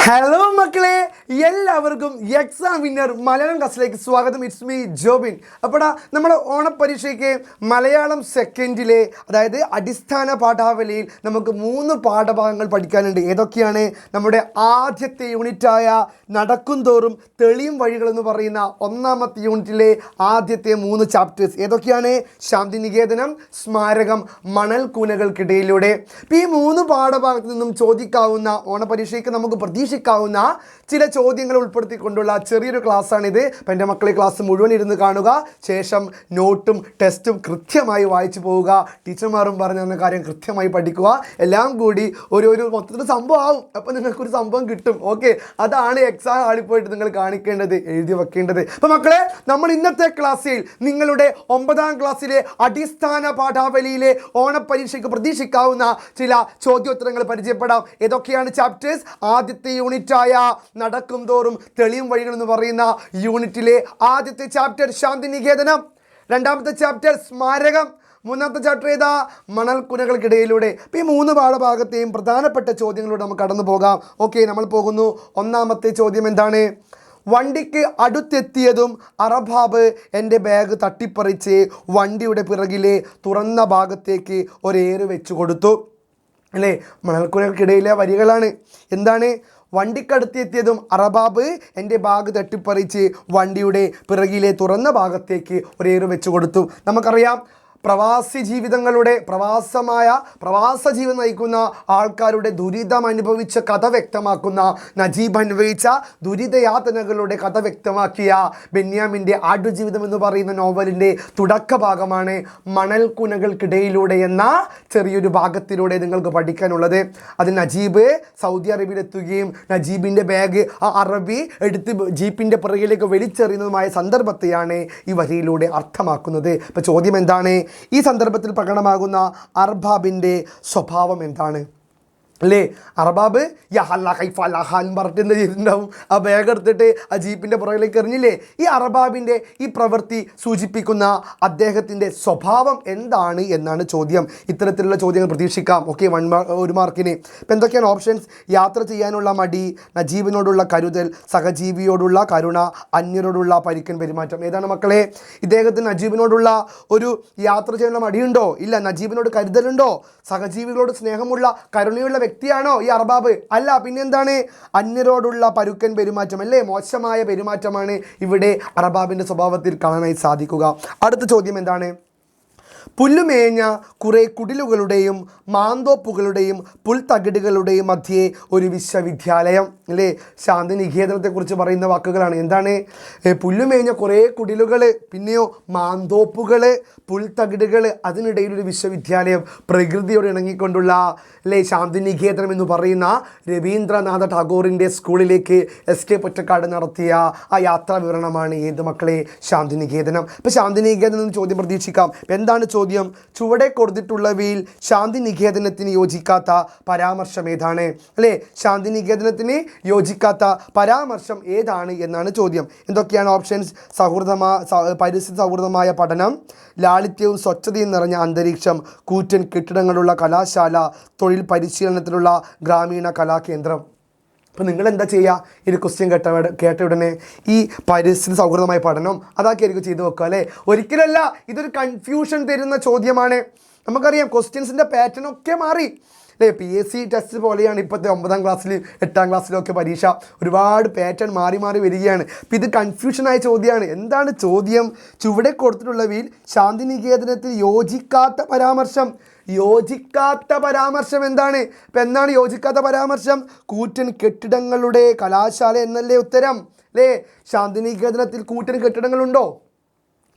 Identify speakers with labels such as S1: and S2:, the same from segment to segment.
S1: Hello മക്കളെ, എല്ലാവർക്കും exam winner Malayalam ക്ലാസ്സിലേക്ക് സ്വാഗതം. It's me Jobin. അപ്പോഴാ നമ്മുടെ ഓണപ്പരീക്ഷയ്ക്ക് മലയാളം സെക്കൻഡിലെ അതായത് അടിസ്ഥാന പാഠാവലിയിൽ നമുക്ക് 3 പാഠഭാഗങ്ങൾ പഠിക്കാനുണ്ട്. ഏതൊക്കെയാണ്? നമ്മുടെ ആദ്യത്തെ യൂണിറ്റായ നടക്കും തോറും തെളിയും വഴികളെന്ന് പറയുന്ന 1ാമത്തെ യൂണിറ്റിലെ ആദ്യത്തെ 3 ചാപ്റ്റേഴ്സ് ഏതൊക്കെയാണ്? ശാന്തിനികേതനം, സ്മാരകം, മണൽ കൂനകൾക്കിടയിലൂടെ. ഈ 3 പാഠഭാഗത്തു നിന്നും ചോദിക്കാവുന്ന ഓണപരീക്ഷയ്ക്ക് നമുക്ക് പ്രതീക്ഷിക്കാവുന്ന ചില ചോദ്യങ്ങൾ ഉൾപ്പെടുത്തിക്കൊണ്ടുള്ള ചെറിയൊരു ക്ലാസ്സാണിത്. അപ്പം എൻ്റെ മക്കളെ ക്ലാസ് മുഴുവൻ ഇരുന്ന് കാണുക. ശേഷം നോട്ടും ടെസ്റ്റും കൃത്യമായി വായിച്ചു പോവുക. ടീച്ചർമാരും പറഞ്ഞു തന്ന കാര്യം കൃത്യമായി പഠിക്കുക. എല്ലാം കൂടി ഒരു മൊത്തത്തിൽ സംഭവം ആവും. അപ്പോൾ നിങ്ങൾക്കൊരു സംഭവം കിട്ടും. ഓക്കെ, അതാണ് എക്സാം ഹാളിൽ പോയിട്ട് നിങ്ങൾ കാണിക്കേണ്ടത്, എഴുതി വെക്കേണ്ടത്. അപ്പോൾ മക്കളെ, നമ്മൾ ഇന്നത്തെ ക്ലാസ്സിൽ നിങ്ങളുടെ 9ാം ക്ലാസ്സിലെ അടിസ്ഥാന പാഠാവലിയിലെ ഓണപ്പരീക്ഷയ്ക്ക് പ്രതീക്ഷിക്കാവുന്ന ചില ചോദ്യോത്തരങ്ങൾ പരിചയപ്പെടാം. ഏതൊക്കെയാണ് ചാപ്റ്റേഴ്സ്? ആദ്യത്തെ യൂണിറ്റായ നടക്കും തോറും തെളിയും വഴികൾ എന്ന് പറയുന്ന യൂണിറ്റിലെ ആദ്യത്തെ ചാപ്റ്റർ ശാന്തിനികേതനം, 2ാമത്തെ ചാപ്റ്റർ സ്മാരകം, 3ാമത്തെ ചാപ്റ്റർ ഏതാ? മണൽ കുനകൾക്കിടയിലൂടെ. അപ്പോൾ ഈ 3 പാഠഭാഗത്തെയും പ്രധാനപ്പെട്ട ചോദ്യങ്ങളോട് നമുക്ക് കടന്നു പോകാം. ഓക്കെ, നമ്മൾ പോകുന്നു. 1ാമത്തെ ചോദ്യം എന്താണ്? വണ്ടിക്ക് അടുത്തെത്തിയതും അറബാബ് എൻ്റെ ബാഗ് തട്ടിപ്പറിച്ച് വണ്ടിയുടെ പിറകിലെ തുറന്ന ഭാഗത്തേക്ക് ഒരേറ് വെച്ചു കൊടുത്തു. അല്ലേ, മണൽക്കുനകൾക്കിടയിലെ വരികളാണ്. എന്താണ്? വണ്ടിക്കടുത്തെത്തിയതും അറബാബ് എൻ്റെ ബാഗ് തട്ടിപ്പറിച്ച് വണ്ടിയുടെ പിറകിലെ തുറന്ന ഭാഗത്തേക്ക് ഒരേറ് വെച്ചു കൊടുത്തു. നമുക്കറിയാം, പ്രവാസി ജീവിതങ്ങളുടെ പ്രവാസ ജീവിതം നയിക്കുന്ന ആൾക്കാരുടെ ദുരിതം അനുഭവിച്ച കഥ വ്യക്തമാക്കുന്ന, നജീബ് അനുഭവിച്ച ദുരിതയാതനകളുടെ കഥ വ്യക്തമാക്കിയ ബെന്യാമിൻ്റെ ആടുജീവിതം എന്ന് പറയുന്ന നോവലിൻ്റെ തുടക്ക ഭാഗമാണ് മണൽ കുനകൾക്കിടയിലൂടെ എന്ന ചെറിയൊരു ഭാഗത്തിലൂടെ നിങ്ങൾക്ക് പഠിക്കാനുള്ളത്. അതിൽ നജീബ് സൗദി അറേബ്യയിലെത്തുകയും നജീബിൻ്റെ ബാഗ് ആ അറബി എടുത്ത് ജീപ്പിൻ്റെ പിറകിലേക്ക് വലിച്ചെറിയുന്നതുമായ സന്ദർഭത്തെയാണ് ഈ വരിയിലൂടെ അർത്ഥമാക്കുന്നത്. അപ്പോൾ ചോദ്യം എന്താണ്? ഈ സന്ദർഭത്തിൽ പ്രകടമാകുന്ന അർബാബിൻ്റെ സ്വഭാവം എന്താണ്? അല്ലേ, അറബാബ് പറഞ്ഞിട്ട് എന്ത് ചെയ്തിട്ടുണ്ടാവും? ആ ബാഗ് എടുത്തിട്ട് ആ ജീപ്പിൻ്റെ പുറകിലേക്ക് എറിഞ്ഞില്ലേ? ഈ അറബാബിൻ്റെ ഈ പ്രവൃത്തി സൂചിപ്പിക്കുന്ന അദ്ദേഹത്തിൻ്റെ സ്വഭാവം എന്താണ് എന്നാണ് ചോദ്യം. ഇത്തരത്തിലുള്ള ചോദ്യങ്ങൾ പ്രതീക്ഷിക്കാം. ഓക്കെ, 1 മാർക്കിന്. ഇപ്പം എന്തൊക്കെയാണ് ഓപ്ഷൻസ്? യാത്ര ചെയ്യാനുള്ള മടി, നജീബിനോടുള്ള കരുതൽ, സഹജീവിയോടുള്ള കരുണ, അന്യരോടുള്ള പരിക്കൻ പെരുമാറ്റം. ഏതാണ് മക്കളെ? ഇദ്ദേഹത്തിന് നജീബിനോടുള്ള ഒരു യാത്ര ചെയ്യാനുള്ള മടിയുണ്ടോ? ഇല്ല. നജീബിനോട് കരുതലുണ്ടോ? സഹജീവികളോട് സ്നേഹമുള്ള കരുണയുള്ള വ്യക്തിയാണോ ഈ അറബാബ്? അല്ല. പിന്നെന്താണ്? അന്യരോടുള്ള പരുക്കൻ പെരുമാറ്റം. അല്ലേ, മോശമായ പെരുമാറ്റമാണ് ഇവിടെ അറബാബിൻ്റെ സ്വഭാവത്തിൽ കാണാനായി സാധിക്കുക. അടുത്ത ചോദ്യം എന്താണ്? പുല്ലുമേഞ്ഞ കുറേ കുടിലുകളുടെയും മാന്തോപ്പുകളുടെയും പുൽത്തകിടുകളുടെയും മധ്യേ ഒരു വിശ്വവിദ്യാലയം. അല്ലേ, ശാന്തിനികേതനത്തെക്കുറിച്ച് പറയുന്ന വാക്കുകളാണ്. എന്താണ്? പുല്ലുമേഞ്ഞ കുറേ കുടിലുകൾ, പിന്നെയോ മാന്തോപ്പുകൾ, പുൽത്തകിടുകൾ, അതിനിടയിൽ ഒരു വിശ്വവിദ്യാലയം. പ്രകൃതിയോട് ഇണങ്ങിക്കൊണ്ടുള്ള, അല്ലേ, ശാന്തിനികേതനം എന്ന് പറയുന്ന രവീന്ദ്രനാഥ ടാഗോറിൻ്റെ സ്കൂളിലേക്ക് SK പൊറ്റക്കാട് നടത്തിയ ആ യാത്രാ വിവരണമാണ് ഏത് മക്കളെ? ശാന്തിനികേതനം. അപ്പോൾ ശാന്തിനികേതനം ചോദ്യം പ്രതീക്ഷിക്കാം. എന്താണ് ചോദ്യം? ചുവടെ കൊടുത്തിട്ടുള്ളവയിൽ ശാന്തിനികേതനത്തിന് യോജിക്കാത്ത പരാമർശം ഏതാണ്? അല്ലേ, ശാന്തിനികേതനത്തിന് യോജിക്കാത്ത പരാമർശം ഏതാണ് എന്നാണ് ചോദ്യം. എന്തൊക്കെയാണ് ഓപ്ഷൻസ്? പരിസ്ഥിതി സൗഹൃദമായ പഠനം, ലാളിത്യവും സ്വച്ഛതയും നിറഞ്ഞ അന്തരീക്ഷം, കൂറ്റൻ കെട്ടിടങ്ങളുള്ള കലാശാല, തൊഴിൽ പരിശീലനത്തിലുള്ള ഗ്രാമീണ കലാകേന്ദ്രം. അപ്പോൾ നിങ്ങൾ എന്താ ചെയ്യുക? ഈ ക്വസ്റ്റ്യൻ കേട്ട ഉടനെ ഈ പരിസ്ഥിതി സൗഹൃദമായ പഠനം അതാക്കിയായിരിക്കും ചെയ്തു വെക്കുക. അല്ലേ, ഒരിക്കലല്ല. ഇതൊരു കൺഫ്യൂഷൻ തരുന്ന ചോദ്യമാണ്. നമുക്കറിയാം, ക്വസ്റ്റ്യൻസിൻ്റെ പാറ്റേൺ ഒക്കെ മാറി. അല്ലേ, PSC ടെസ്റ്റ് പോലെയാണ് ഇപ്പോഴത്തെ 9ാം ക്ലാസ്സിലും 8ാം ക്ലാസ്സിലും ഒക്കെ പരീക്ഷ. ഒരുപാട് പാറ്റേൺ മാറി വരികയാണ്. അപ്പോൾ ഇത് കൺഫ്യൂഷനായ ചോദ്യമാണ്. എന്താണ് ചോദ്യം? ചുവടെ കൊടുത്തിട്ടുള്ളവയിൽ ശാന്തിനികേതനത്തിൽ യോജിക്കാത്ത പരാമർശം. യോജിക്കാത്ത പരാമർശം എന്താണ്? ഇപ്പം എന്താണ് യോജിക്കാത്ത പരാമർശം? കൂറ്റൻ കെട്ടിടങ്ങളുടെ കലാശാല എന്നല്ലേ ഉത്തരം? അല്ലേ, ശാന്തിനികേതനത്തിൽ കൂറ്റൻ കെട്ടിടങ്ങളുണ്ടോ?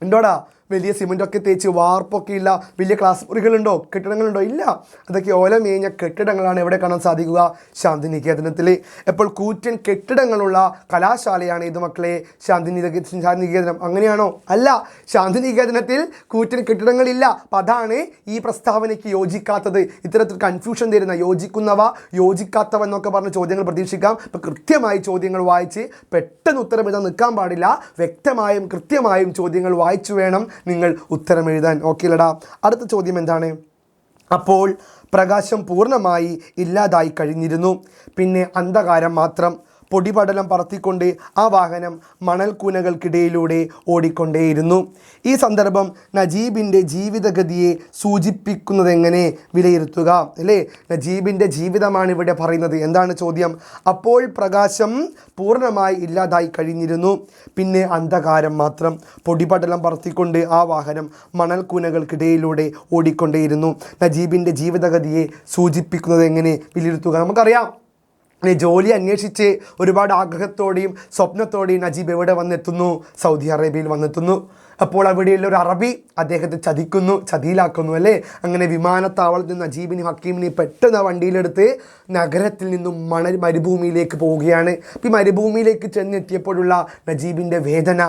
S1: ഉണ്ടോടാ? വലിയ സിമെൻ്റൊക്കെ തേച്ച് വാർപ്പൊക്കെ ഇല്ല വലിയ ക്ലാസ് മുറികളുണ്ടോ? കെട്ടിടങ്ങളുണ്ടോ? ഇല്ല. അതൊക്കെ ഓല മേഞ്ഞ കെട്ടിടങ്ങളാണ് എവിടെ കാണാൻ സാധിക്കുക? ശാന്തിനികേതനത്തിൽ. എപ്പോൾ കൂറ്റൻ കെട്ടിടങ്ങളുള്ള കലാശാലയാണ് ഇത് മക്കളെ? ശാന്തിനികേതനം. അങ്ങനെയാണോ? അല്ല. ശാന്തിനികേതനത്തിൽ കൂറ്റൻ കെട്ടിടങ്ങളില്ല. അപ്പം അതാണ് ഈ പ്രസ്താവനയ്ക്ക് യോജിക്കാത്തത്. ഇത്തരത്തിൽ കൺഫ്യൂഷൻ തരുന്ന യോജിക്കുന്നവ, യോജിക്കാത്തവ എന്നൊക്കെ പറഞ്ഞ ചോദ്യങ്ങൾ പ്രതീക്ഷിക്കാം. ഇപ്പം കൃത്യമായി ചോദ്യങ്ങൾ വായിച്ച് പെട്ടെന്ന് ഉത്തരം എഴുതാൻ നിൽക്കാൻ പാടില്ല. വ്യക്തമായും കൃത്യമായും ചോദ്യങ്ങൾ വായിച്ചു വേണം നിങ്ങൾ ഉത്തരം എഴുതാൻ. ഓക്കെ അല്ലടാ? അടുത്ത ചോദ്യം എന്താണ്? അപ്പോൾ പ്രകാശം പൂർണ്ണമായി ഇല്ലാതായി കഴിഞ്ഞിരുന്നു. പിന്നെ അന്ധകാരം മാത്രം. പൊടിപടലം പറത്തിക്കൊണ്ട് ആ വാഹനം മണൽക്കൂനകൾക്കിടയിലൂടെ ഓടിക്കൊണ്ടേയിരുന്നു. ഈ സന്ദർഭം നജീബിൻ്റെ ജീവിതഗതിയെ സൂചിപ്പിക്കുന്നതെങ്ങനെ വിലയിരുത്തുക? അല്ലേ, നജീബിൻ്റെ ജീവിതമാണ് ഇവിടെ പറയുന്നത്. എന്താണ് ചോദ്യം? അപ്പോൾ പ്രകാശം പൂർണ്ണമായി ഇല്ലാതായി കഴിഞ്ഞിരുന്നു, പിന്നെ അന്ധകാരം മാത്രം. പൊടിപടലം പറത്തിക്കൊണ്ട് ആ വാഹനം മണൽക്കൂനകൾക്കിടയിലൂടെ ഓടിക്കൊണ്ടേയിരുന്നു. നജീബിൻ്റെ ജീവിതഗതിയെ സൂചിപ്പിക്കുന്നത് എങ്ങനെ വിലയിരുത്തുക? നമുക്കറിയാം, ജോലി അന്വേഷിച്ച് ഒരുപാട് ആഗ്രഹത്തോടെയും സ്വപ്നത്തോടെയും നജീബ് എവിടെ വന്നെത്തുന്നു? സൗദി അറേബ്യയിൽ വന്നെത്തുന്നു. അപ്പോൾ അവിടെയുള്ള ഒരു അറബി അദ്ദേഹത്തെ ചതിയിലാക്കുന്നു അല്ലേ. അങ്ങനെ വിമാനത്താവളത്തിൽ നിന്ന് നജീബിനെയും ഹക്കീമിനെയും പെട്ടെന്ന് വണ്ടിയിലെടുത്ത് നഗരത്തിൽ നിന്നും മരുഭൂമിയിലേക്ക് പോവുകയാണ്. ഈ മരുഭൂമിയിലേക്ക് ചെന്നെത്തിയപ്പോഴുള്ള നജീബിൻ്റെ വേദന,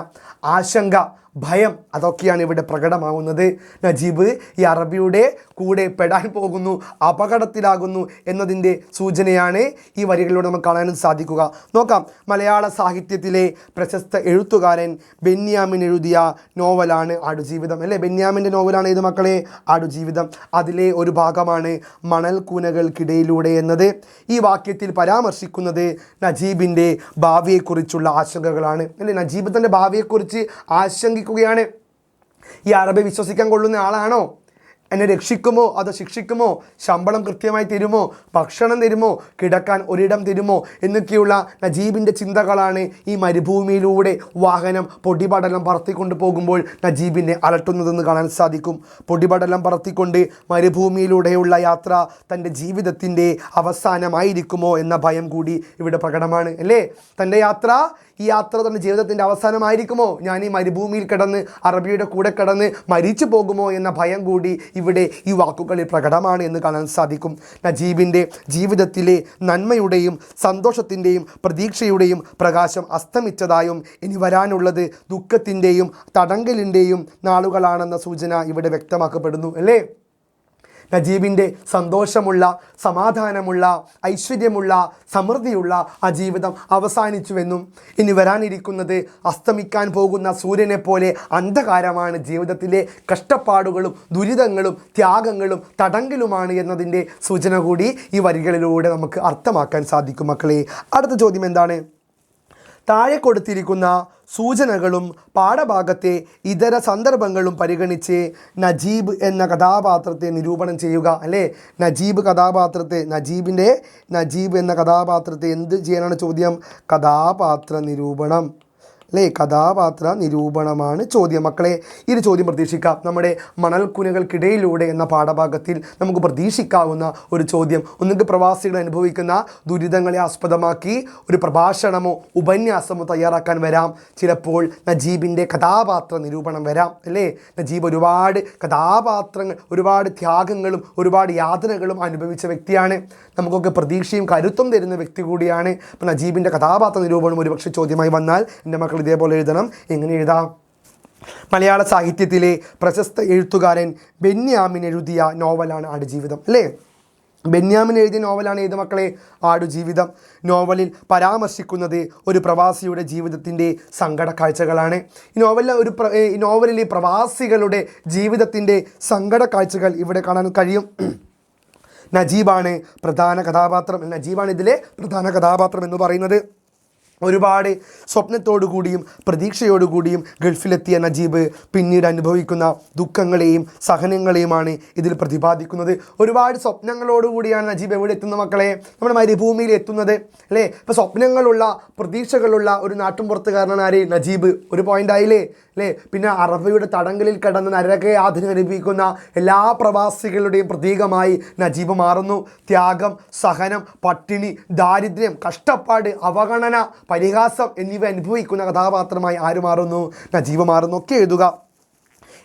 S1: ആശങ്ക, ഭയം, അതൊക്കെയാണ് ഇവിടെ പ്രകടമാവുന്നത്. നജീബ് ഈ അറബിയുടെ കൂടെ പെടാൻ പോകുന്നു, അപകടത്തിലാകുന്നു എന്നതിൻ്റെ സൂചനയാണ് ഈ വരികളിലൂടെ നമുക്ക് കാണാനും സാധിക്കുക. നോക്കാം, മലയാള സാഹിത്യത്തിലെ പ്രശസ്ത എഴുത്തുകാരൻ ബെന്യാമിൻ എഴുതിയ നോവലാണ് ആടുജീവിതം അല്ലേ. ബെന്യാമിൻ്റെ നോവലാണ് ഏത് മക്കളെ? ആടുജീവിതം. അതിലെ ഒരു ഭാഗമാണ് മണൽക്കൂനകൾക്കിടയിലൂടെ എന്നത്. ഈ വാക്യത്തിൽ പരാമർശിക്കുന്നത് നജീബിൻ്റെ ഭാവിയെക്കുറിച്ചുള്ള ആശങ്കകളാണ് അല്ലേ. നജീബ് തൻ്റെ ഭാവിയെക്കുറിച്ച് ആശങ്കിക്കുകയാണ്. ഈ അറബി വിശ്വസിക്കാൻ കൊള്ളുന്ന ആളാണോ? എന്നെ രക്ഷിക്കുമോ അതോ ശിക്ഷിക്കുമോ? ശമ്പളം കൃത്യമായി തരുമോ? ഭക്ഷണം തരുമോ? കിടക്കാൻ ഒരിടം തരുമോ? എന്നൊക്കെയുള്ള നജീബിൻ്റെ ചിന്തകളാണ് ഈ മരുഭൂമിയിലൂടെ വാഹനം പൊടിപടലം പറത്തിക്കൊണ്ട് പോകുമ്പോൾ നജീബിനെ അലട്ടുന്നതെന്ന് കാണാൻ സാധിക്കും. പൊടിപടലം പറത്തിക്കൊണ്ട് മരുഭൂമിയിലൂടെയുള്ള യാത്ര തൻ്റെ ജീവിതത്തിൻ്റെ അവസാനമായിരിക്കുമോ എന്ന ഭയം കൂടി ഇവിടെ പ്രകടമാണ് അല്ലേ. തൻ്റെ ഈ യാത്ര തൻ്റെ ജീവിതത്തിൻ്റെ അവസാനമായിരിക്കുമോ? ഞാൻ ഈ മരുഭൂമിയിൽ കിടന്ന് അറബിയുടെ കൂടെ കിടന്ന് മരിച്ചു പോകുമോ എന്ന ഭയം കൂടി ഇവിടെ ഈ വാക്കുകളിൽ പ്രകടമാണ് എന്ന് കാണാൻ സാധിക്കും. നജീബിൻ്റെ ജീവിതത്തിലെ നന്മയുടെയും സന്തോഷത്തിൻ്റെയും പ്രതീക്ഷയുടെയും പ്രകാശം അസ്തമിച്ചതായും ഇനി വരാനുള്ളത് ദുഃഖത്തിൻ്റെയും തടങ്കലിൻ്റെയും നാളുകളാണെന്ന സൂചന ഇവിടെ വ്യക്തമാക്കപ്പെടുന്നു അല്ലേ. നജീബിൻ്റെ സന്തോഷമുള്ള, സമാധാനമുള്ള, ഐശ്വര്യമുള്ള, സമൃദ്ധിയുള്ള ആ ജീവിതം അവസാനിച്ചുവെന്നും ഇനി വരാനിരിക്കുന്നത് അസ്തമിക്കാൻ പോകുന്ന സൂര്യനെ പോലെ അന്ധകാരമാണ്, ജീവിതത്തിലെ കഷ്ടപ്പാടുകളും ദുരിതങ്ങളും ത്യാഗങ്ങളും തടങ്കലുമാണ് എന്നതിൻ്റെ സൂചന കൂടി ഈ വരികളിലൂടെ നമുക്ക് അർത്ഥമാക്കാൻ സാധിക്കും മക്കളെ. അടുത്ത ചോദ്യം എന്താണ്? താഴെ കൊടുത്തിരിക്കുന്ന സൂചനകളും പാഠഭാഗത്തെ ഇതര സന്ദർഭങ്ങളും പരിഗണിച്ച് നജീബ് എന്ന കഥാപാത്രത്തെ നിരൂപണം ചെയ്യുക അല്ലേ. നജീബ് എന്ന കഥാപാത്രത്തെ എന്ത് ചെയ്യാനാണ് ചോദ്യം? കഥാപാത്ര നിരൂപണം അല്ലേ. കഥാപാത്ര നിരൂപണമാണ് ചോദ്യം മക്കളെ. ഈ ഒരു ചോദ്യം പ്രതീക്ഷിക്കാം. നമ്മുടെ മണൽക്കുനകൾക്കിടയിലൂടെ എന്ന പാഠഭാഗത്തിൽ നമുക്ക് പ്രതീക്ഷിക്കാവുന്ന ഒരു ചോദ്യം. ഒന്നുകിൽ പ്രവാസികൾ അനുഭവിക്കുന്ന ദുരിതങ്ങളെ ആസ്പദമാക്കി ഒരു പ്രഭാഷണമോ ഉപന്യാസമോ തയ്യാറാക്കാൻ വരാം. ചിലപ്പോൾ നജീബിൻ്റെ കഥാപാത്ര നിരൂപണം വരാം അല്ലേ. നജീബ് ഒരുപാട് കഥാപാത്രങ്ങൾ, ഒരുപാട് ത്യാഗങ്ങളും ഒരുപാട് യാതനകളും അനുഭവിച്ച വ്യക്തിയാണ്. നമുക്കൊക്കെ പ്രതീക്ഷയും കരുത്തും തരുന്ന വ്യക്തി കൂടിയാണ്. അപ്പോൾ നജീബിൻ്റെ കഥാപാത്ര നിരൂപണം ഒരുപക്ഷെ ചോദ്യമായി വന്നാൽ എൻ്റെ മക്കൾ ഇതേപോലെ എഴുതണം. എങ്ങനെ എഴുതാം? മലയാള സാഹിത്യത്തിലെ പ്രശസ്ത എഴുത്തുകാരൻ ബെന്യാമിൻ എഴുതിയ നോവലാണ് ആടുജീവിതം അല്ലേ. ബെന്യാമിൻ എഴുതിയ നോവലാണ് ഏത് മക്കളെ? ആടുജീവിതം. നോവലിൽ പരാമർശിക്കുന്നത് ഒരു പ്രവാസിയുടെ ജീവിതത്തിൻ്റെ സങ്കട കാഴ്ചകളാണ്. ഈ നോവലിലെ പ്രവാസികളുടെ ജീവിതത്തിൻ്റെ സങ്കട കാഴ്ചകൾ ഇവിടെ കാണാൻ കഴിയും. നജീബാണ് പ്രധാന കഥാപാത്രം. നജീബാണ് ഇതിലെ പ്രധാന കഥാപാത്രം എന്ന് പറയുന്നത്. ഒരുപാട് സ്വപ്നത്തോടുകൂടിയും പ്രതീക്ഷയോടുകൂടിയും ഗൾഫിലെത്തിയ നജീബ് പിന്നീട് അനുഭവിക്കുന്ന ദുഃഖങ്ങളെയും സഹനങ്ങളെയുമാണ് ഇതിൽ പ്രതിപാദിക്കുന്നത്. ഒരുപാട് സ്വപ്നങ്ങളോടുകൂടിയാണ് നജീബ് എവിടെ എത്തുന്നത് മക്കളെ? നമ്മുടെ മരുഭൂമിയിൽ എത്തുന്നത് അല്ലേ. ഇപ്പോൾ സ്വപ്നങ്ങളുള്ള പ്രതീക്ഷകളുള്ള ഒരു നാട്ടുംപുറത്തുകാരനാണ് ആര്? നജീബ്. ഒരു പോയിൻ്റ് ആയില്ലേ അല്ലേ. പിന്നെ അറബിയുടെ തടങ്കലിൽ കിടന്ന് നരകയാതന അനുഭവിക്കുന്ന എല്ലാ പ്രവാസികളുടെയും പ്രതീകമായി നജീബ് മാറുന്നു. ത്യാഗം, സഹനം, പട്ടിണി, ദാരിദ്ര്യം, കഷ്ടപ്പാട്, അവഗണന, പരിഹാസം എന്നിവ അനുഭവിക്കുന്ന കഥാപാത്രമായി ആര് മാറുന്നു? നജീബ് മാറുന്നു. ഒക്കെ എഴുതുക.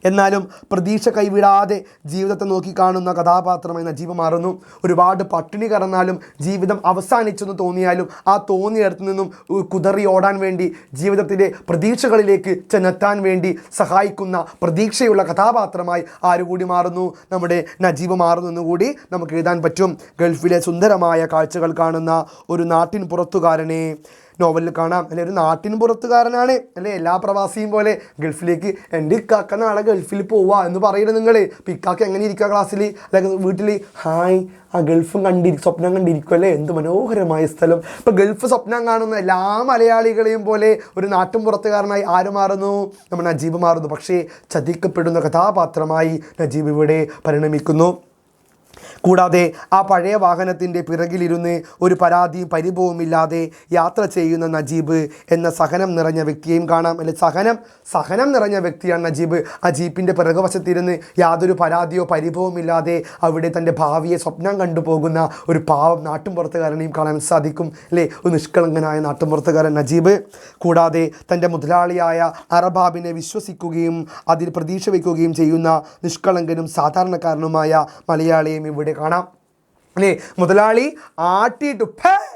S1: എന്നാലും പ്രതീക്ഷ കൈവിടാതെ ജീവിതത്തെ നോക്കിക്കാണുന്ന കഥാപാത്രമായി നജീബ് മാറുന്നു. ഒരുപാട് പട്ടിണി കടന്നാലും ജീവിതം അവസാനിച്ചെന്ന് തോന്നിയാലും ആ തോന്നിയിടത്തു നിന്നും കുതറി ഓടാൻ വേണ്ടി ജീവിതത്തിൻ്റെ പ്രതീക്ഷകളിലേക്ക് ചെന്നെത്താൻ വേണ്ടി സഹായിക്കുന്ന പ്രതീക്ഷയുള്ള കഥാപാത്രമായി ആരുകൂടി മാറുന്നു? നമ്മുടെ നജീബ് മാറുന്നു എന്നുകൂടി നമുക്ക് എഴുതാൻ പറ്റും. ഗൾഫിലെ സുന്ദരമായ കാഴ്ചകൾ കാണുന്ന ഒരു നാട്ടിൻ പുറത്തുകാരനെ നോവലിൽ കാണാം. അല്ലെ ഒരു നാട്ടിൻ പുറത്തുകാരനാണ് അല്ലേ, എല്ലാ പ്രവാസിയും പോലെ ഗൾഫിലേക്ക് എൻ്റെ ഇക്കാക്ക നാളെ ഗൾഫിൽ പോവാ എന്ന് പറയുന്നത് നിങ്ങൾ. ഇപ്പം ഇക്കാക്ക എങ്ങനെ ഇരിക്കുക ക്ലാസ്സിൽ അല്ലെങ്കിൽ വീട്ടിൽ? ഹായ് ആ ഗൾഫും സ്വപ്നം കണ്ടിരിക്കും അല്ലേ, എന്ത് മനോഹരമായ സ്ഥലം. ഇപ്പം ഗൾഫ് സ്വപ്നം കാണുന്ന എല്ലാ മലയാളികളെയും പോലെ ഒരു നാട്ടും പുറത്തുകാരനായി ആര് മാറുന്നു? നമ്മൾ നജീബ് മാറുന്നു. പക്ഷേ ചതിക്കപ്പെടുന്ന കഥാപാത്രമായി നജീബ് ഇവിടെ പരിണമിക്കുന്നു. കൂടാതെ ആ പഴയ വാഹനത്തിൻ്റെ പിറകിലിരുന്ന് ഒരു പരാതിയും പരിഭവമില്ലാതെ യാത്ര ചെയ്യുന്ന നജീബ് എന്ന സഹനം നിറഞ്ഞ വ്യക്തിയെയും കാണാം. അല്ലെ സഹനം നിറഞ്ഞ വ്യക്തിയാണ് നജീബ്. ആ ജീപ്പിൻ്റെ പിറകുവശത്തിരുന്ന് യാതൊരു പരാതിയോ പരിഭവമില്ലാതെ അവിടെ തൻ്റെ ഭാവിയെ സ്വപ്നം കണ്ടുപോകുന്ന ഒരു പാവം നാട്ടുംപുറത്തുകാരനെയും കാണാൻ സാധിക്കും അല്ലേ, ഒരു നിഷ്കളങ്കനായ നാട്ടുംപുറത്തുകാരൻ നജീബ്. കൂടാതെ തൻ്റെ മുതലാളിയായ അറബാബിനെ വിശ്വസിക്കുകയും അതിൽ പ്രതീക്ഷ വയ്ക്കുകയും ചെയ്യുന്ന നിഷ്കളങ്കനും സാധാരണക്കാരനുമായ മലയാളിയും ഇവിടെ കാണാം അല്ലേ. മുതലാളി ആട്ടിയിട്ട്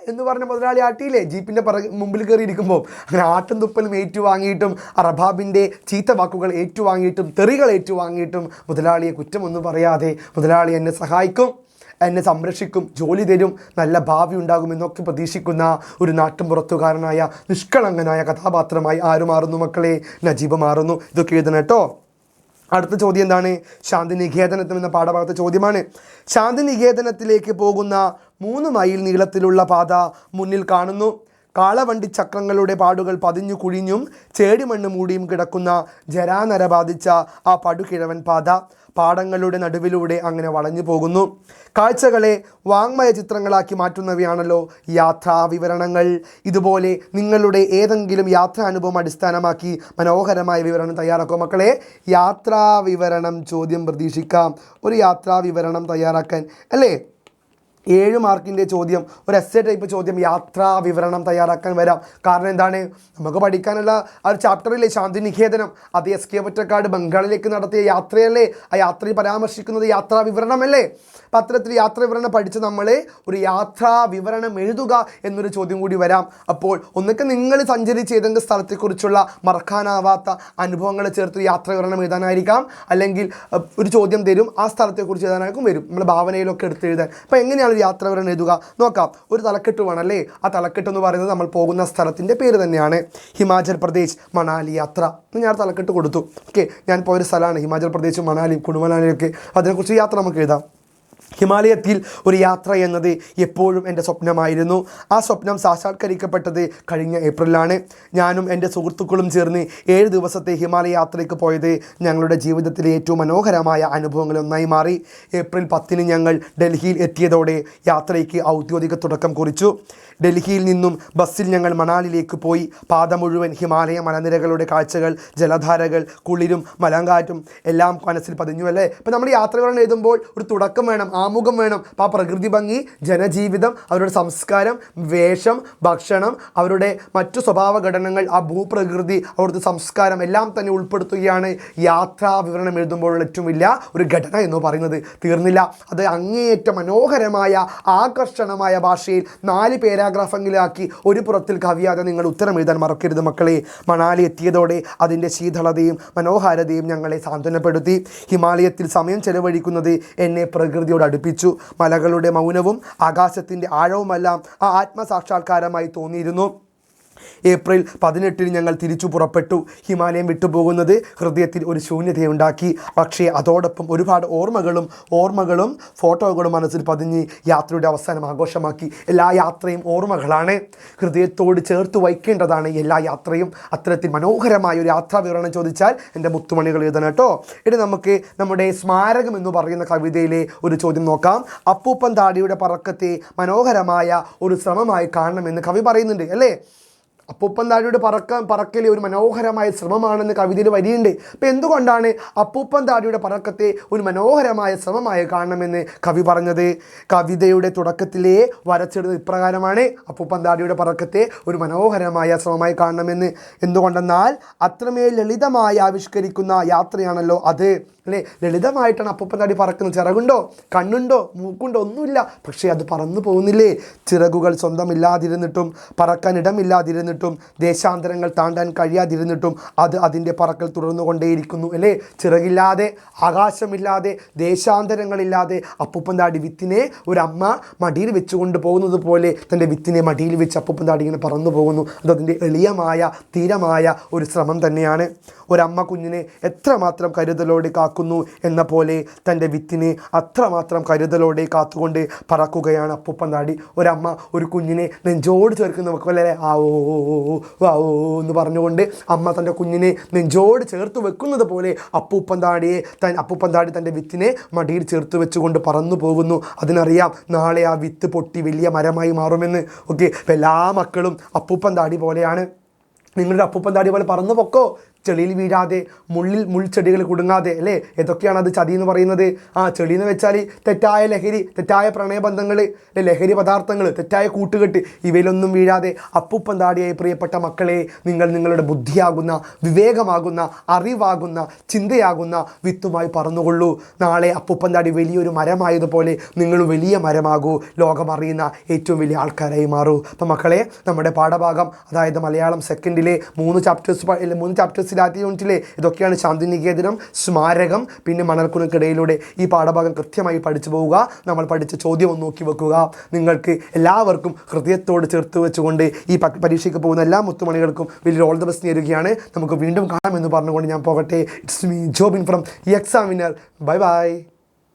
S1: എന്ന് പറഞ്ഞ മുതലാളി ആട്ടിയില്ലേ ജീപ്പിൻ്റെ മുമ്പിൽ കയറിയിരിക്കുമ്പോൾ, അങ്ങനെ ആട്ടും തുപ്പലും ഏറ്റുവാങ്ങിയിട്ടും അറബാബിൻ്റെ ചീത്ത വാക്കുകൾ ഏറ്റുവാങ്ങിയിട്ടും തെറികൾ ഏറ്റുവാങ്ങിയിട്ടും മുതലാളിയെ കുറ്റമൊന്നും പറയാതെ മുതലാളി എന്നെ സഹായിക്കും, എന്നെ സംരക്ഷിക്കും, ജോലി തരും, നല്ല ഭാവി ഉണ്ടാകുമെന്നൊക്കെ പ്രതീക്ഷിക്കുന്ന ഒരു നാട്ടുംപുറത്തുകാരനായ നിഷ്കളങ്കനായ കഥാപാത്രമായി ആര് മാറുന്നു മക്കളെ? നജീബ് മാറുന്നു. ഇതൊക്കെ എഴുതണം കേട്ടോ. അടുത്ത ചോദ്യം എന്താണ്? ശാന്തിനികേതനത്തിൽ എന്ന പാഠഭാഗത്തെ ചോദ്യമാണ്. ശാന്തിനികേതനത്തിലേക്ക് പോകുന്ന 3 മൈൽ നീളത്തിലുള്ള പാത മുന്നിൽ കാണുന്നു. കാളവണ്ടി ചക്രങ്ങളുടെ പാടുകൾ പതിഞ്ഞു കുഴിഞ്ഞും ചേടിമണ്ണ് മൂടിയും കിടക്കുന്ന ജരാനര ബാധിച്ച ആ പടുകിഴവൻ പാത പാടങ്ങളുടെ നടുവിലൂടെ അങ്ങനെ വളഞ്ഞു പോകുന്നു. കാഴ്ചകളെ വാങ്മയ ചിത്രങ്ങളാക്കി മാറ്റുന്നവയാണല്ലോ യാത്രാ വിവരണങ്ങൾ. ഇതുപോലെ നിങ്ങളുടെ ഏതെങ്കിലും യാത്രാനുഭവം അടിസ്ഥാനമാക്കി മനോഹരമായ വിവരണം തയ്യാറാക്കുക മക്കളെ. യാത്രാ വിവരണം ചോദ്യം പ്രതീക്ഷിക്കാം. ഒരു യാത്രാ വിവരണം തയ്യാറാക്കാൻ അല്ലേ 7 മാർക്കിൻ്റെ ചോദ്യം, ഒരു എസ്സേ ടൈപ്പ് ചോദ്യം യാത്രാ വിവരണം തയ്യാറാക്കാൻ വരാം. കാരണം എന്താണ്, നമുക്ക് പഠിക്കാനുള്ള ആ ഒരു ചാപ്റ്ററില്ലേ ശാന്തിനികേതനം, അത് എസ് കെ പൊറ്റക്കാട് ബംഗാളിലേക്ക് നടത്തിയ യാത്രയല്ലേ, ആ യാത്രയിൽ പരാമർശിക്കുന്നത് യാത്രാ വിവരണമല്ലേ. അപ്പം അത്തരത്തിൽ യാത്രാ വിവരണം പഠിച്ച് നമ്മൾ ഒരു യാത്രാ വിവരണം എഴുതുക എന്നൊരു ചോദ്യം കൂടി വരാം. അപ്പോൾ ഒന്നൊക്കെ നിങ്ങൾ സഞ്ചരിച്ച് ഏതെങ്കിലും സ്ഥലത്തെക്കുറിച്ചുള്ള മറക്കാനാവാത്ത അനുഭവങ്ങൾ ചേർത്ത് യാത്രാ വിവരണം എഴുതാനായിരിക്കാം, അല്ലെങ്കിൽ ഒരു ചോദ്യം തരും ആ സ്ഥലത്തെക്കുറിച്ച് എഴുതാനായിരിക്കും വരും, നമ്മൾ ഭാവനയിലൊക്കെ എടുത്ത് എഴുതാൻ. അപ്പോൾ എങ്ങനെയാണ് യാത്ര വിവരണം എഴുതുക നോക്കാം. ഒരു തലക്കെട്ട് വേണമല്ലേ, ആ തലക്കെട്ട് എന്ന് പറയുന്നത് നമ്മൾ പോകുന്ന സ്ഥലത്തിൻ്റെ പേര് തന്നെയാണ്. ഹിമാചൽ പ്രദേശ് മണാലി യാത്ര എന്ന് ഞാൻ തലക്കെട്ട് കൊടുത്തു. ഓക്കെ, ഞാൻ പോയൊരു സ്ഥലമാണ് ഹിമാചൽ പ്രദേശും മണാലിയും കുണുമണാലിയൊക്കെ, അതിനെക്കുറിച്ച് യാത്ര നമുക്ക് എഴുതാം. ഹിമാലയത്തിൽ ഒരു യാത്ര എന്നത് എപ്പോഴും എൻ്റെ സ്വപ്നമായിരുന്നു. ആ സ്വപ്നം സാക്ഷാത്കരിക്കപ്പെട്ടത് കഴിഞ്ഞ ഏപ്രിലാണ്. ഞാനും എൻ്റെ സുഹൃത്തുക്കളും ചേർന്ന് 7 ദിവസത്തെ ഹിമാലയ യാത്രയ്ക്ക് പോയത് ഞങ്ങളുടെ ജീവിതത്തിലെ ഏറ്റവും മനോഹരമായ അനുഭവങ്ങളൊന്നായി മാറി. ഏപ്രിൽ 10 ഞങ്ങൾ ഡൽഹിയിൽ എത്തിയതോടെ യാത്രയ്ക്ക് ഔദ്യോഗിക തുടക്കം കുറിച്ചു. ഡൽഹിയിൽ നിന്നും ബസ്സിൽ ഞങ്ങൾ മണാലിയിലേക്ക് പോയി. പാത മുഴുവൻ ഹിമാലയ മലനിരകളുടെ കാഴ്ചകൾ, ജലധാരകൾ, കുളിരും മലങ്കാറ്റും എല്ലാം മനസ്സിൽ പതിഞ്ഞു അല്ലേ. ഇപ്പം നമ്മൾ യാത്രകൾ എഴുതുമ്പോൾ ഒരു തുടക്കം വേണം, ആമുഖം വേണം. അപ്പോൾ ആ പ്രകൃതി ഭംഗി, ജനജീവിതം, അവരുടെ സംസ്കാരം, വേഷം, ഭക്ഷണം, അവരുടെ മറ്റു സ്വഭാവഘടനകൾ, ആ ഭൂപ്രകൃതി, അവിടുത്തെ സംസ്കാരം എല്ലാം തന്നെ ഉൾപ്പെടുത്തുകയാണ് യാത്രാ വിവരണം എഴുതുമ്പോഴുള്ള ഏറ്റവും വലിയ ഒരു ഘടന എന്ന് പറയുന്നത്. തീർന്നില്ല, അത് അങ്ങേയറ്റം മനോഹരമായ ആകർഷണമായ ഭാഷയിൽ 4 പാരാഗ്രാഫെങ്കിലാക്കി ഒരു പുറത്തിൽ കവിയാതെ നിങ്ങൾ ഉത്തരം എഴുതാൻ മറക്കരുത് മക്കളെ. മണാലി എത്തിയതോടെ അതിൻ്റെ ശീതളതയും മനോഹാരിതയും ഞങ്ങളെ സാന്ത്വനപ്പെടുത്തി. ഹിമാലയത്തിൽ സമയം ചെലവഴിക്കുന്നത് എന്നെ പ്രകൃതിയോട് അടുപ്പിച്ചു. മലകളുടെ മൗനവും ആകാശത്തിൻ്റെ ആഴവുമെല്ലാം ആ ആത്മസാക്ഷാത്കാരമായി തോന്നിയിരുന്നു. ഏപ്രിൽ 18 ഞങ്ങൾ തിരിച്ചു പുറപ്പെട്ടു. ഹിമാലയം വിട്ടുപോകുന്നത് ഹൃദയത്തിൽ ഒരു ശൂന്യതയുണ്ടാക്കി. പക്ഷേ അതോടൊപ്പം ഒരുപാട് ഓർമ്മകളും ഫോട്ടോകളും മനസ്സിൽ പതിഞ്ഞ് യാത്രയുടെ അവസാനം ആഘോഷമാക്കി. എല്ലാ യാത്രയും ഓർമ്മകളാണ്, ഹൃദയത്തോട് ചേർത്ത് വയ്ക്കേണ്ടതാണ് എല്ലാ യാത്രയും. അത്തരത്തിൽ മനോഹരമായ ഒരു യാത്രാ വിവരണം ചോദിച്ചാൽ എൻ്റെ മുത്തുമണികൾ എഴുതണം കേട്ടോ. ഇനി നമുക്ക് നമ്മുടെ സ്മാരകം എന്ന് പറയുന്ന കവിതയിലെ ഒരു ചോദ്യം നോക്കാം. അപ്പൂപ്പൻ താടിയുടെ പറക്കത്തെ മനോഹരമായ ഒരു ശ്രമമായി കാണണമെന്ന് കവി പറയുന്നുണ്ട് അല്ലേ. അപ്പൂപ്പൻ താടിയുടെ പറക്കൽ ഒരു മനോഹരമായ ശ്രമമാണെന്ന് കവിതയിൽ വരിയുണ്ട്. അപ്പോൾ എന്തുകൊണ്ടാണ് അപ്പൂപ്പൻ താടിയുടെ പറക്കത്തെ ഒരു മനോഹരമായ ശ്രമമായി കാണണമെന്ന് കവി പറഞ്ഞത്? കവിതയുടെ തുടക്കത്തിലേ വരച്ചിടുന്നത് ഇപ്രകാരമാണ്: അപ്പൂപ്പൻ താടിയുടെ പറക്കത്തെ ഒരു മനോഹരമായ ശ്രമമായി കാണണമെന്ന്. എന്തുകൊണ്ടെന്നാൽ അത്രമേൽ ലളിതമായി ആവിഷ്കരിക്കുന്ന യാത്രയാണല്ലോ അത് അല്ലേ. ലളിതമായിട്ടാണ് അപ്പൂപ്പൻ താടി പറക്കുന്നത്. ചിറകുണ്ടോ, കണ്ണുണ്ടോ, മൂക്കുണ്ടോ, ഒന്നുമില്ല, പക്ഷേ അത് പറന്നു പോകുന്നില്ലേ. ചിറകുകൾ സ്വന്തമില്ലാതിരുന്നിട്ടും പറക്കാൻ ഇടമില്ലാതിരുന്നിട്ടും കഴിയാതിരുന്നിട്ടും ദേശാന്തരങ്ങൾ താണ്ടാൻ കഴിയാതിരുന്നിട്ടും അത് അതിൻ്റെ പറക്കൽ തുടർന്നുകൊണ്ടേയിരിക്കുന്നു അല്ലേ? ചിറകില്ലാതെ, ആകാശമില്ലാതെ, ദേശാന്തരങ്ങളില്ലാതെ അപ്പൂപ്പന്താടി വിത്തിനെ ഒരമ്മ മടിയിൽ വെച്ചുകൊണ്ട് പോകുന്നത് പോലെ തൻ്റെ വിത്തിനെ മടിയിൽ വെച്ച് അപ്പൂപ്പന്താടി ഇങ്ങനെ പറന്നു പോകുന്നു. അതതിൻ്റെ എളിയമായ തീരമായ ഒരു ശ്രമം തന്നെയാണ്. ഒരമ്മ കുഞ്ഞിനെ എത്രമാത്രം കരുതലോടെ കാക്കുന്നു എന്ന പോലെ തൻ്റെ വിത്തിനെ അത്രമാത്രം കരുതലോടെ കാത്തുകൊണ്ട് പറക്കുകയാണ് അപ്പൂപ്പന്താടി. ഒരമ്മ ഒരു കുഞ്ഞിനെ നെഞ്ചോട് ചേർക്കുന്ന വെക്കുമല്ലേ, ആവോ ആവോ എന്ന് പറഞ്ഞുകൊണ്ട് അമ്മ തൻ്റെ കുഞ്ഞിനെ നെഞ്ചോട് ചേർത്ത് വെക്കുന്നത് പോലെ അപ്പൂപ്പന്താടി തൻ്റെ വിത്തിനെ മടിയിൽ ചേർത്ത് വെച്ചുകൊണ്ട് പറന്നു പോകുന്നു. അതിനറിയാം നാളെ ആ വിത്ത് പൊട്ടി വലിയ മരമായി മാറുമെന്ന്. ഓക്കെ, അപ്പോൾ എല്ലാ മക്കളും അപ്പൂപ്പന്താടി പോലെയാണ്. നിങ്ങളുടെ അപ്പൂപ്പന്താടി പോലെ പറന്നു പൊക്കോ, ചെളിയിൽ വീഴാതെ, മുൾച്ചെടികൾ കുടുങ്ങാതെ അല്ലേ? ഏതൊക്കെയാണ് അത് ചതി എന്ന് പറയുന്നത്? ചെളി എന്ന് വെച്ചാൽ തെറ്റായ ലഹരി, തെറ്റായ പ്രണയബന്ധങ്ങൾ, ലഹരി പദാർത്ഥങ്ങൾ, തെറ്റായ കൂട്ടുകെട്ട്, ഇവയിലൊന്നും വീഴാതെ അപ്പൂപ്പന്താടിയായി പ്രിയപ്പെട്ട മക്കളെ, നിങ്ങൾ നിങ്ങളുടെ ബുദ്ധിയാകുന്ന, വിവേകമാകുന്ന, അറിവാകുന്ന, ചിന്തയാകുന്ന വിത്തുമായി പറന്നുകൊള്ളൂ. നാളെ അപ്പൂപ്പന്താടി വലിയൊരു മരമായതുപോലെ നിങ്ങൾ വലിയ മരമാകൂ, ലോകമറിയുന്ന ഏറ്റവും വലിയ ആൾക്കാരായി മാറൂ. അപ്പം മക്കളെ, നമ്മുടെ പാഠഭാഗം അതായത് മലയാളം സെക്കൻഡിലെ 3 ചാപ്റ്റേഴ്സ് ആദ്യ യൂണിറ്റിലെ ഇതൊക്കെയാണ്. ശാന്തിനികേതനം, സ്മാരകം, പിന്നെ മണൽക്കുണക്കിടയിലൂടെ ഈ പാഠഭാഗം കൃത്യമായി പഠിച്ചു പോവുക. നമ്മൾ പഠിച്ച ചോദ്യം ഒന്ന് നോക്കി വെക്കുക. നിങ്ങൾക്ക് എല്ലാവർക്കും ഹൃദയത്തോട് ചേർത്ത് വെച്ചുകൊണ്ട് ഈ പരീക്ഷയ്ക്ക് പോകുന്ന എല്ലാ മുത്തുമണികൾക്കും വലിയൊരു ഓൾ ദ ബെസ്റ്റ് നേരുകയാണ്. നമുക്ക് വീണ്ടും കാണാമെന്ന് പറഞ്ഞുകൊണ്ട് ഞാൻ പോകട്ടെ. It's me Jobin from examiner. Bye bye.